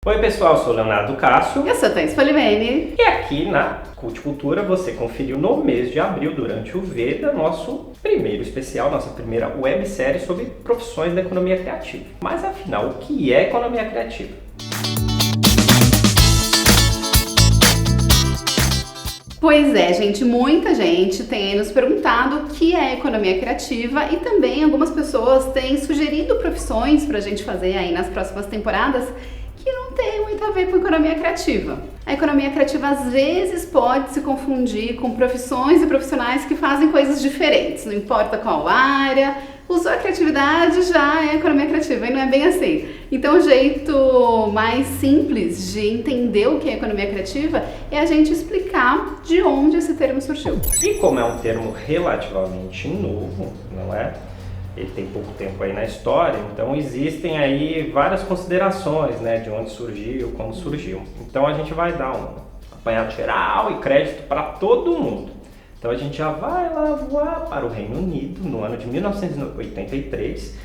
Oi pessoal, eu sou o Leonardo Cássio. Eu sou a Thaís Polimene. E aqui na Culticultura você conferiu no mês de abril, durante o Veda, nosso primeiro especial, nossa primeira websérie sobre profissões da economia criativa. Mas afinal, o que é economia criativa? Pois é, gente, muita gente tem nos perguntado o que é economia criativa e também algumas pessoas têm sugerido profissões pra gente fazer aí nas próximas temporadas que não tem muito a ver com economia criativa. A economia criativa às vezes pode se confundir com profissões e profissionais que fazem coisas diferentes, não importa qual área, usou a criatividade já é economia criativa e não é bem assim. Então o jeito mais simples de entender o que é economia criativa é a gente explicar de onde esse termo surgiu. E como é um termo relativamente novo, não é? Ele tem pouco tempo aí na história, então existem aí várias considerações, né, de onde surgiu, como surgiu. Então a gente vai dar um apanhado geral e crédito para todo mundo. Então a gente já vai lá voar para o Reino Unido no ano de 1983,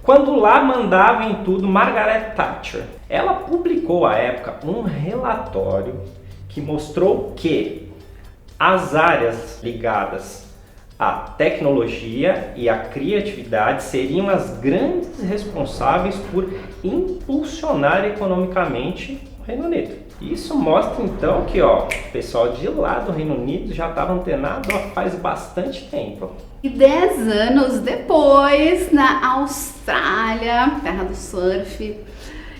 quando lá mandava em tudo Margaret Thatcher. Ela publicou à época um relatório que mostrou que as áreas ligadas a tecnologia e a criatividade seriam as grandes responsáveis por impulsionar economicamente o Reino Unido. Isso mostra então que o pessoal de lá do Reino Unido já estava antenado faz bastante tempo. E 10 anos depois, na Austrália, terra do surf,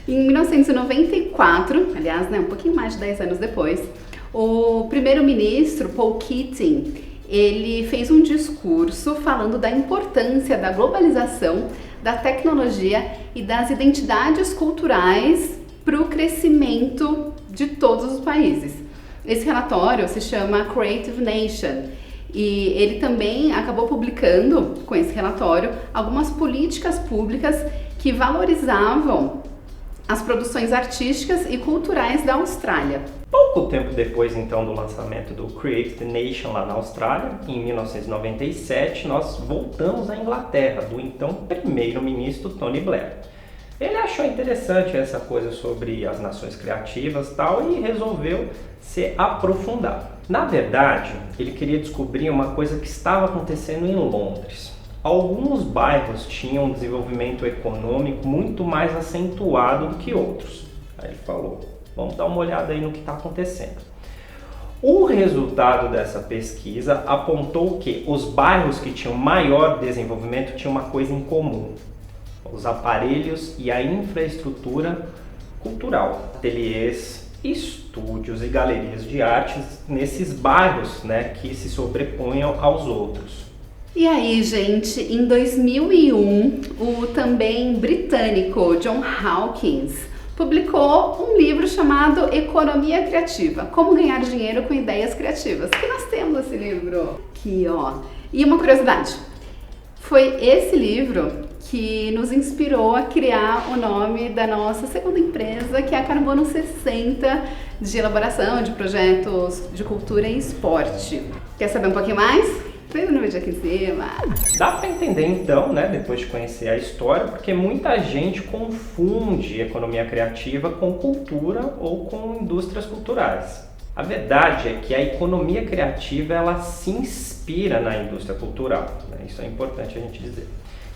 em 1994, aliás, um pouquinho mais de 10 anos depois, o primeiro-ministro Paul Keating ele fez um discurso falando da importância da globalização, da tecnologia e das identidades culturais para o crescimento de todos os países. Esse relatório se chama Creative Nation e ele também acabou publicando, com esse relatório, algumas políticas públicas que valorizavam as produções artísticas e culturais da Austrália. Pouco tempo depois, então, do lançamento do Creative Nation lá na Austrália, em 1997, nós voltamos à Inglaterra, do então primeiro-ministro Tony Blair. Ele achou interessante essa coisa sobre as nações criativas e tal e resolveu se aprofundar. Na verdade, ele queria descobrir uma coisa que estava acontecendo em Londres. Alguns bairros tinham um desenvolvimento econômico muito mais acentuado do que outros. Aí ele falou, vamos dar uma olhada aí no que está acontecendo. O resultado dessa pesquisa apontou que os bairros que tinham maior desenvolvimento tinham uma coisa em comum: os aparelhos e a infraestrutura cultural, ateliês, estúdios e galerias de artes nesses bairros, né, que se sobrepunham aos outros. E aí, gente, em 2001, o também britânico John Hawkins publicou um livro chamado Economia Criativa, Como Ganhar Dinheiro com Ideias Criativas, que nós temos esse livro aqui, E uma curiosidade, foi esse livro que nos inspirou a criar o nome da nossa segunda empresa, que é a Carbono 60, de elaboração de projetos de cultura e esporte. Quer saber um pouquinho mais? Veja no vídeo aqui em cima. Dá para entender então, né, depois de conhecer a história, porque muita gente confunde economia criativa com cultura ou com indústrias culturais. A verdade é que a economia criativa ela se inspira na indústria cultural, né? Isso é importante a gente dizer.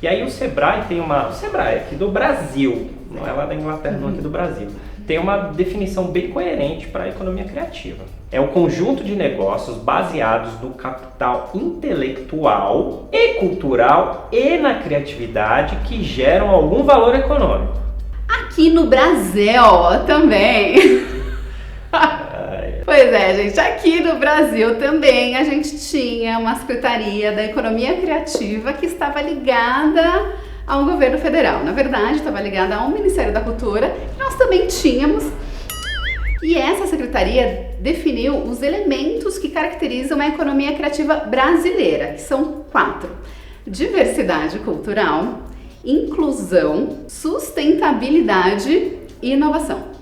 E aí o Sebrae tem o Sebrae aqui do Brasil, não é lá da Inglaterra, não, aqui do Brasil, tem uma definição bem coerente para a economia criativa. É o conjunto de negócios baseados no capital intelectual e cultural e na criatividade que geram algum valor econômico. Aqui no Brasil também. Pois é, gente, aqui no Brasil também a gente tinha uma Secretaria da Economia Criativa que estava ligada ao governo federal. Na verdade, estava ligada ao Ministério da Cultura, que nós também tínhamos. E essa secretaria definiu os elementos que caracterizam a economia criativa brasileira, que são 4: diversidade cultural, inclusão, sustentabilidade e inovação.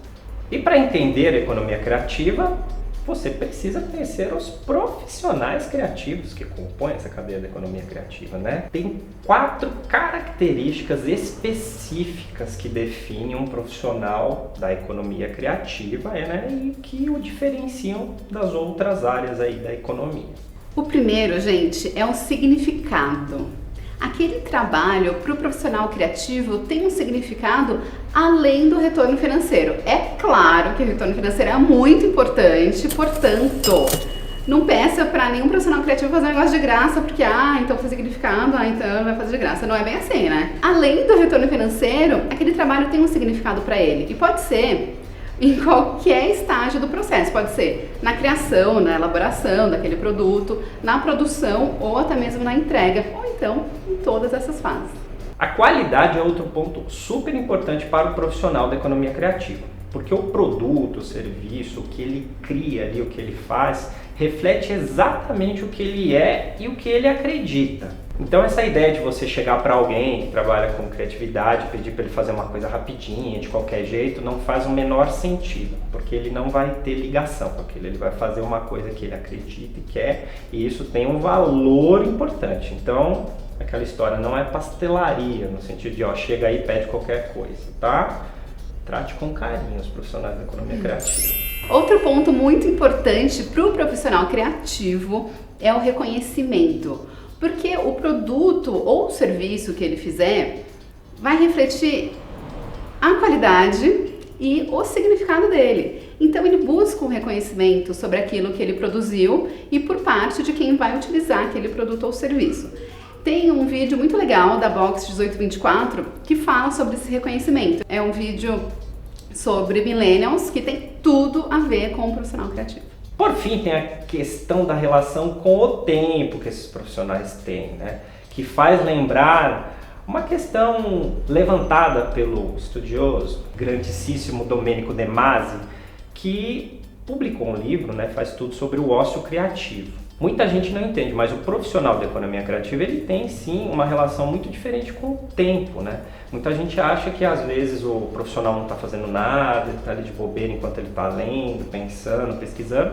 E para entender a economia criativa, você precisa conhecer os profissionais criativos que compõem essa cadeia da economia criativa, né? Tem 4 características específicas que definem um profissional da economia criativa, né? E que o diferenciam das outras áreas aí da economia. O primeiro, gente, é o significado. Aquele trabalho para o profissional criativo tem um significado além do retorno financeiro. É claro que o retorno financeiro é muito importante, portanto, não peça para nenhum profissional criativo fazer um negócio de graça, porque, então foi significado, então vai fazer de graça. Não é bem assim, né? Além do retorno financeiro, aquele trabalho tem um significado para ele. E pode ser em qualquer estágio do processo, pode ser na criação, na elaboração daquele produto, na produção ou até mesmo na entrega, ou então em todas essas fases. A qualidade é outro ponto super importante para o profissional da economia criativa, porque o produto, o serviço, o que ele cria ali, o que ele faz, reflete exatamente o que ele é e o que ele acredita. Então essa ideia de você chegar para alguém que trabalha com criatividade, pedir para ele fazer uma coisa rapidinha, de qualquer jeito, não faz o menor sentido, porque ele não vai ter ligação com aquilo, ele vai fazer uma coisa que ele acredita e quer, e isso tem um valor importante. Então, aquela história não é pastelaria, no sentido de, chega aí e pede qualquer coisa, tá? Trate com carinho os profissionais da economia criativa. Outro ponto muito importante para o profissional criativo é o reconhecimento. Porque o produto ou o serviço que ele fizer vai refletir a qualidade e o significado dele. Então ele busca um reconhecimento sobre aquilo que ele produziu e por parte de quem vai utilizar aquele produto ou serviço. Tem um vídeo muito legal da Box 1824 que fala sobre esse reconhecimento. É um vídeo sobre millennials que tem tudo a ver com o profissional criativo. Por fim, tem a questão da relação com o tempo que esses profissionais têm, né? Que faz lembrar uma questão levantada pelo estudioso, grandíssimo Domenico De Masi, que publicou um livro, né? Faz tudo sobre o ócio criativo. Muita gente não entende, mas o profissional da economia criativa ele tem sim uma relação muito diferente com o tempo, né? Muita gente acha que às vezes o profissional não está fazendo nada, ele está ali de bobeira enquanto ele está lendo, pensando, pesquisando,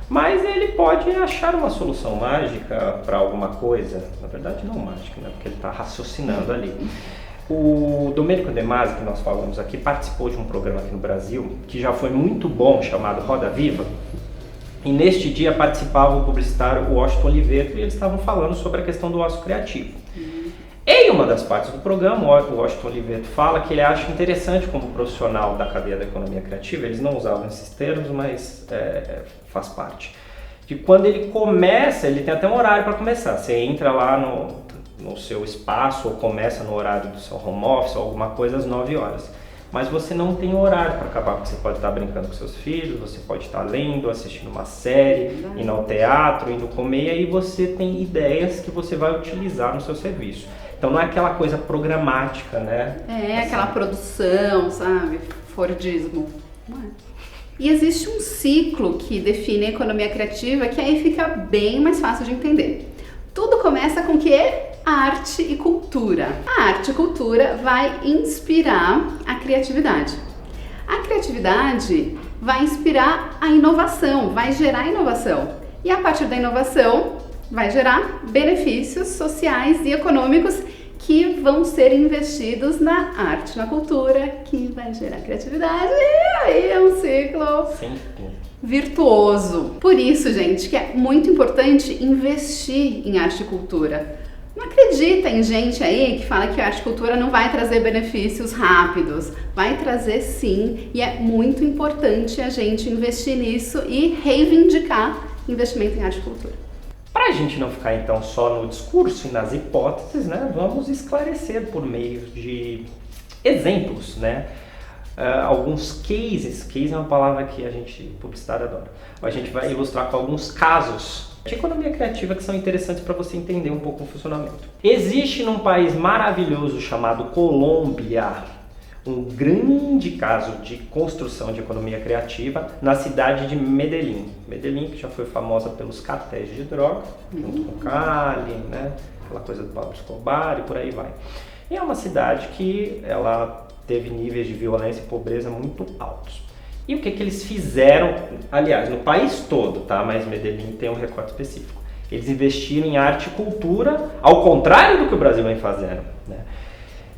mas ele pode achar uma solução mágica para alguma coisa, na verdade não mágica, né? Porque ele está raciocinando ali. O Domenico De Masi, que nós falamos aqui, participou de um programa aqui no Brasil, que já foi muito bom, chamado Roda Viva. E neste dia participava o publicitário Washington Oliveto e eles estavam falando sobre a questão do ócio criativo. Em uma das partes do programa, o Washington Oliveto fala que ele acha interessante como profissional da cadeia da economia criativa, eles não usavam esses termos, mas faz parte. Que quando ele começa, ele tem até um horário para começar. Você entra lá no seu espaço ou começa no horário do seu home office ou alguma coisa às 9 horas. Mas você não tem horário para acabar, porque você pode estar brincando com seus filhos, você pode estar lendo, assistindo uma série, indo ao teatro, indo comer, e aí você tem ideias que você vai utilizar no seu serviço. Então não é aquela coisa programática, né? Assim. Aquela produção, sabe? Fordismo. Não é. E existe um ciclo que define a economia criativa que aí fica bem mais fácil de entender. Tudo começa com o quê? Arte e cultura. A arte e cultura vai inspirar a criatividade. A criatividade vai inspirar a inovação, vai gerar inovação. E a partir da inovação vai gerar benefícios sociais e econômicos que vão ser investidos na arte, na cultura, que vai gerar criatividade. E aí é um ciclo virtuoso. Por isso, gente, que é muito importante investir em arte e cultura. Não acredita em gente aí que fala que a arte e cultura não vai trazer benefícios rápidos. Vai trazer sim, e é muito importante a gente investir nisso e reivindicar investimento em arte e cultura. Para a gente não ficar então só no discurso e nas hipóteses, né, vamos esclarecer por meio de exemplos, né? Alguns cases, case é uma palavra que a gente, publicitário, adora. A gente vai ilustrar com alguns casos de economia criativa que são interessantes para você entender um pouco o funcionamento. Existe num país maravilhoso chamado Colômbia um grande caso de construção de economia criativa na cidade de Medellín. Medellín, que já foi famosa pelos cartéis de droga, junto com Cali, né? Aquela coisa do Pablo Escobar e por aí vai. E é uma cidade que ela teve níveis de violência e pobreza muito altos. E o que eles fizeram, aliás, no país todo, tá? Mas Medellín tem um recorte específico. Eles investiram em arte e cultura, ao contrário do que o Brasil vem fazendo, né?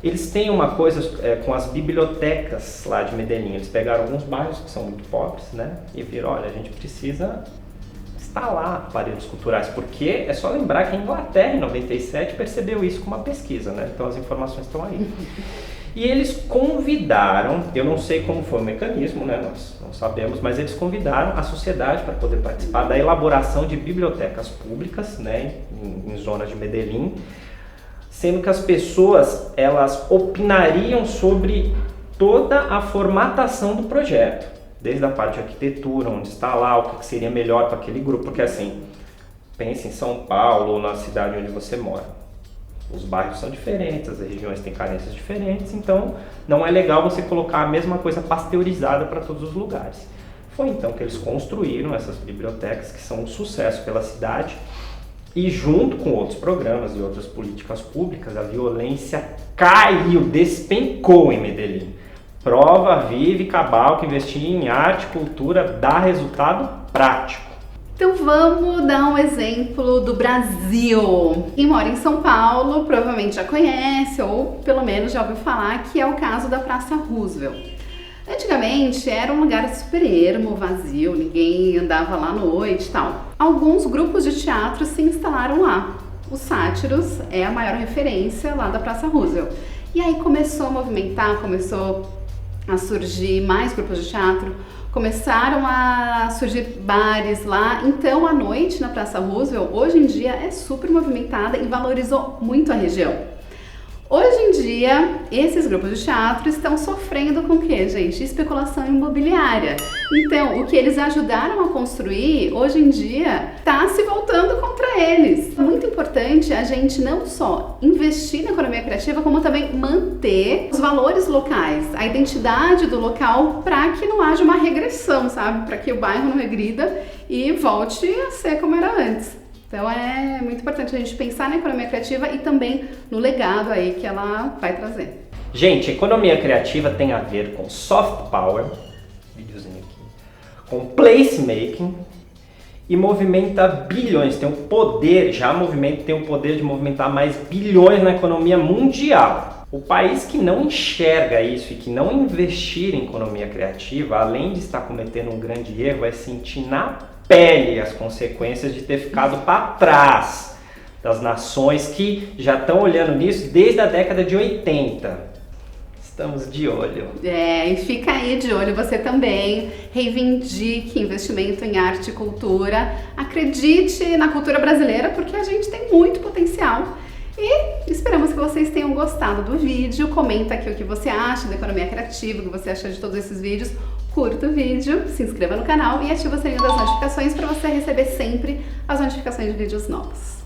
Eles têm uma coisa com as bibliotecas lá de Medellín. Eles pegaram alguns bairros que são muito pobres, né? E viram, olha, a gente precisa instalar aparelhos culturais, porque é só lembrar que a Inglaterra, em 97, percebeu isso com uma pesquisa, né? Então as informações estão aí. E eles convidaram, eu não sei como foi o mecanismo, né? Nós não sabemos, mas eles convidaram a sociedade para poder participar da elaboração de bibliotecas públicas, né? Em zonas de Medellín, sendo que as pessoas, elas opinariam sobre toda a formatação do projeto, desde a parte de arquitetura, onde está lá, o que seria melhor para aquele grupo, porque assim, pense em São Paulo ou na cidade onde você mora. Os bairros são diferentes, as regiões têm carências diferentes, então não é legal você colocar a mesma coisa pasteurizada para todos os lugares. Foi então que eles construíram essas bibliotecas, que são um sucesso pela cidade, e junto com outros programas e outras políticas públicas, a violência caiu, despencou em Medellín. Prova viva e cabal que investir em arte, cultura, dá resultado prático. Então vamos dar um exemplo do Brasil. Quem mora em São Paulo provavelmente já conhece, ou pelo menos já ouviu falar, que é o caso da Praça Roosevelt. Antigamente era um lugar super ermo, vazio, ninguém andava lá à noite e tal. Alguns grupos de teatro se instalaram lá. Os Sátiros é a maior referência lá da Praça Roosevelt. E aí começou a movimentar, começou a surgir mais grupos de teatro, começaram a surgir bares lá. Então a noite na Praça Roosevelt hoje em dia é super movimentada e valorizou muito a região. Hoje em dia, esses grupos de teatro estão sofrendo com o quê, gente? Especulação imobiliária. Então, o que eles ajudaram a construir, hoje em dia, está se voltando contra eles. É muito importante a gente não só investir na economia criativa, como também manter os valores locais, a identidade do local, para que não haja uma regressão, sabe? Para que o bairro não regrida e volte a ser como era antes. Então é muito importante a gente pensar na economia criativa e também no legado aí que ela vai trazer. Gente, a economia criativa tem a ver com soft power, videozinho aqui, com placemaking e movimenta bilhões, tem o poder, tem o poder de movimentar mais bilhões na economia mundial. O país que não enxerga isso e que não investir em economia criativa, além de estar cometendo um grande erro, vai sentir na pele as consequências de ter ficado para trás das nações que já estão olhando nisso desde a década de 80. Estamos de olho. E fica aí de olho você também. Reivindique investimento em arte e cultura. Acredite na cultura brasileira, porque a gente tem muito potencial. E esperamos que vocês tenham gostado do vídeo. Comenta aqui o que você acha da economia criativa, o que você acha de todos esses vídeos. Curta o vídeo, se inscreva no canal e ative o sininho das notificações para você receber sempre as notificações de vídeos novos.